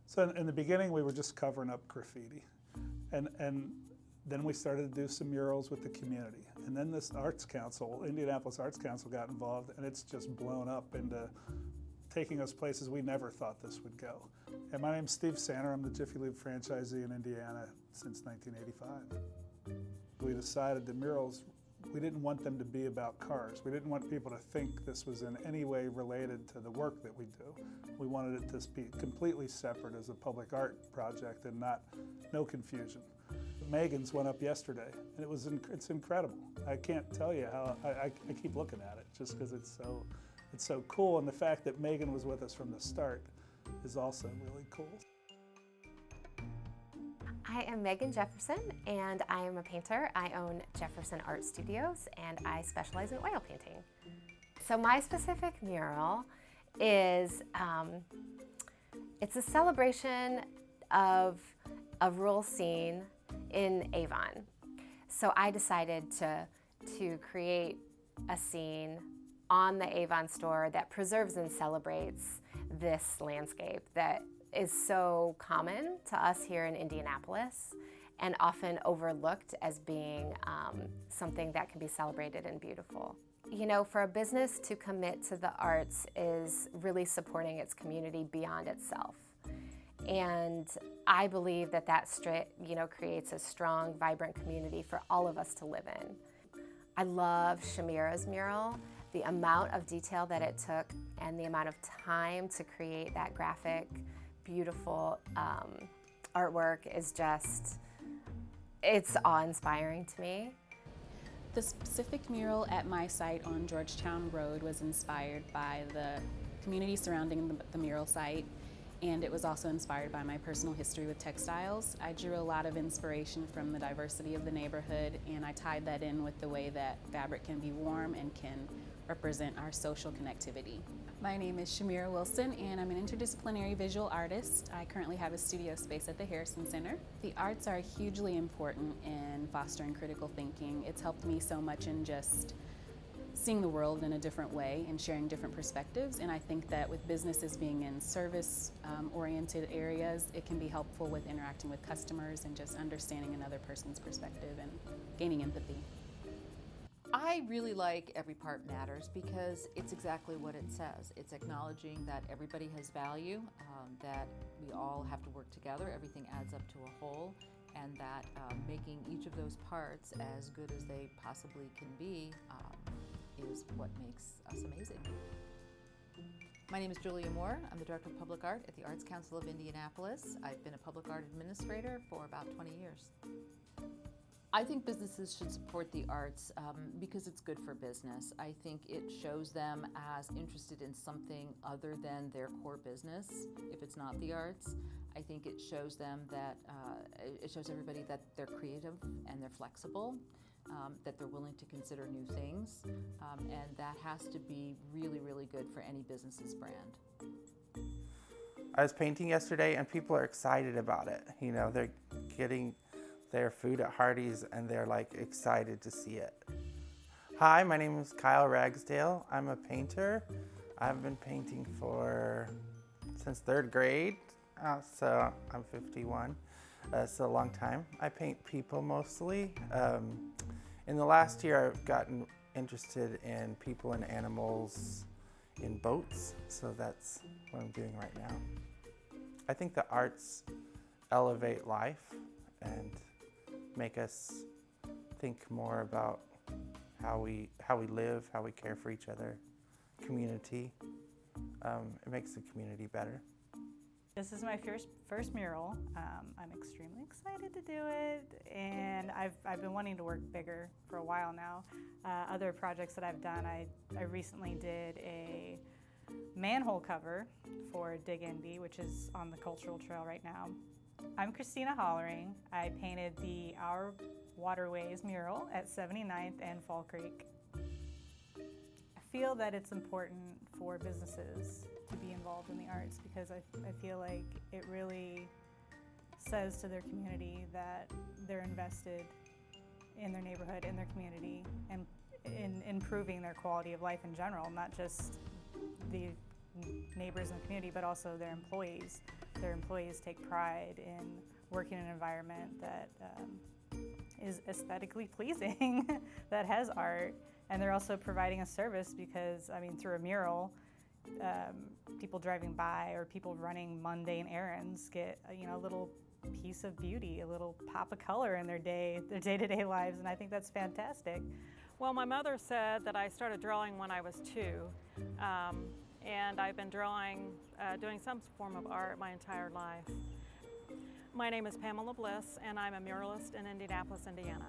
So in the beginning, we were just covering up graffiti. And then we started to do some murals with the community. And then this Arts Council, Indianapolis Arts Council, got involved, and it's just blown up into taking us places we never thought this would go. And my name's Steve Sanner. I'm the Jiffy Lube franchisee in Indiana since 1985. We decided that murals, we didn't want them to be about cars. We didn't want people to think this was in any way related to the work that we do. We wanted it to be completely separate as a public art project and no confusion. Megan's went up yesterday, and it's incredible. I can't tell you how, I keep looking at it just because it's so cool, and the fact that Megan was with us from the start is also really cool. I am Megan Jefferson, and I am a painter. I own Jefferson Art Studios, and I specialize in oil painting. So my specific mural is, it's a celebration of a rural scene in Avon. So I decided to create a scene on the Avon store that preserves and celebrates this landscape that is so common to us here in Indianapolis and often overlooked as being something that can be celebrated and beautiful. You know, for a business to commit to the arts is really supporting its community beyond itself. And I believe that creates a strong, vibrant community for all of us to live in. I love Shamira's mural. The amount of detail that it took and the amount of time to create that graphic, beautiful artwork is it's awe-inspiring to me. The specific mural at my site on Georgetown Road was inspired by the community surrounding the mural site, and it was also inspired by my personal history with textiles. I drew a lot of inspiration from the diversity of the neighborhood, and I tied that in with the way that fabric can be warm and can represent our social connectivity. My name is Shamira Wilson, and I'm an interdisciplinary visual artist. I currently have a studio space at the Harrison Center. The arts are hugely important in fostering critical thinking. It's helped me so much in just seeing the world in a different way and sharing different perspectives, and I think that with businesses being in service-oriented areas, it can be helpful with interacting with customers and just understanding another person's perspective and gaining empathy. I really like Every Part Matters because it's exactly what it says. It's acknowledging that everybody has value, that we all have to work together, everything adds up to a whole, and that making each of those parts as good as they possibly can be is what makes us amazing. My name is Julia Moore. I'm the Director of Public Art at the Arts Council of Indianapolis. I've been a public art administrator for about 20 years. I think businesses should support the arts because it's good for business. I think it shows them as interested in something other than their core business, if it's not the arts. I think it shows them that, it shows everybody that they're creative and they're flexible, that they're willing to consider new things, and that has to be really, really good for any business's brand. I was painting yesterday and people are excited about it. You know, they're getting their food at Hardee's and they're like excited to see it. Hi, my name is Kyle Ragsdale. I'm a painter. I've been painting since 3rd grade, so I'm 51. It's a long time. I paint people mostly. In the last year, I've gotten interested in people and animals in boats, so that's what I'm doing right now. I think the arts elevate life and make us think more about how we live, how we care for each other, community. It makes the community better. This is my first mural. I'm extremely excited to do it, and I've been wanting to work bigger for a while now. Other projects that I've done, I recently did a manhole cover for Dig Indy, which is on the Cultural Trail right now. I'm Krystina Honing. I painted the Our Waterways mural at 79th and Fall Creek. I feel that it's important for businesses to be involved in the arts because I feel like it really says to their community that they're invested in their neighborhood, in their community, and in improving their quality of life in general, not just the neighbors in the community, but also their employees. Their employees take pride in working in an environment that is aesthetically pleasing, that has art, and they're also providing a service because, I mean, through a mural, people driving by or people running mundane errands get a little piece of beauty, a little pop of color in their day-to-day lives, and I think that's fantastic. Well, my mother said that I started drawing when I was 2, and I've been drawing, doing some form of art my entire life. My name is Pamela Bliss, and I'm a muralist in Indianapolis, Indiana.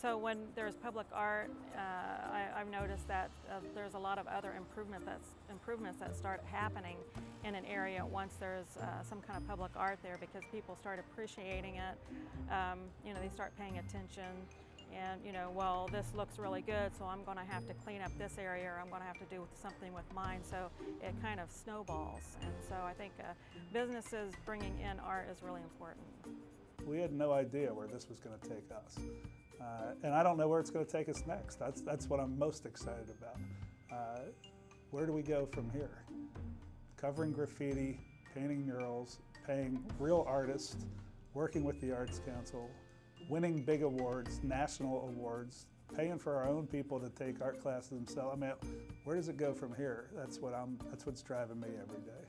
So when there's public art, I've noticed that there's a lot of other improvements that start happening in an area once there's some kind of public art there, because people start appreciating it. They start paying attention, and well, this looks really good, so I'm going to have to clean up this area, or I'm going to have to do something with mine. So it kind of snowballs, and so I think businesses bringing in art is really important. We had no idea where this was going to take us. And I don't know where it's going to take us next. That's what I'm most excited about. Where do we go from here? Covering graffiti, painting murals, paying real artists, working with the Arts Council, winning big awards, national awards, paying for our own people to take art classes themselves. I mean, where does it go from here? That's what's driving me every day.